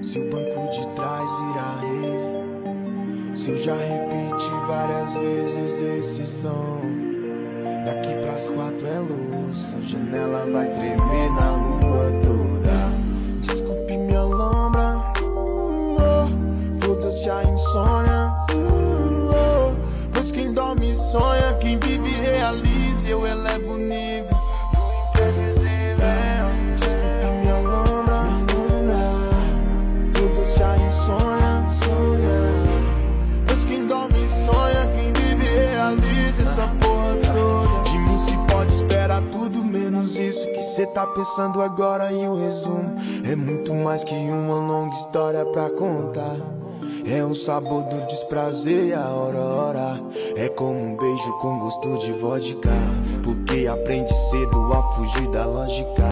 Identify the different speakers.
Speaker 1: Se o banco de trás virar rave, se eu já repeti várias vezes esse som, daqui pras 4 é luz, a janela vai tremer na rua toda. Desculpe minha lombra, foda-se a insônia, pois quem dorme sonha, quem vive realiza, eu elevo o nível do imprevisível. Desculpe minha lombra, foda-se a insônia, pois quem dorme sonha, quem vive realiza essa porra toda. De mim se pode esperar tudo menos isso que cê tá pensando agora. E o resumo é muito mais que uma longa história pra contar. É o sabor do desprazer e a hora. É como um beijo com gosto de vodka, porque aprende cedo a fugir da lógica.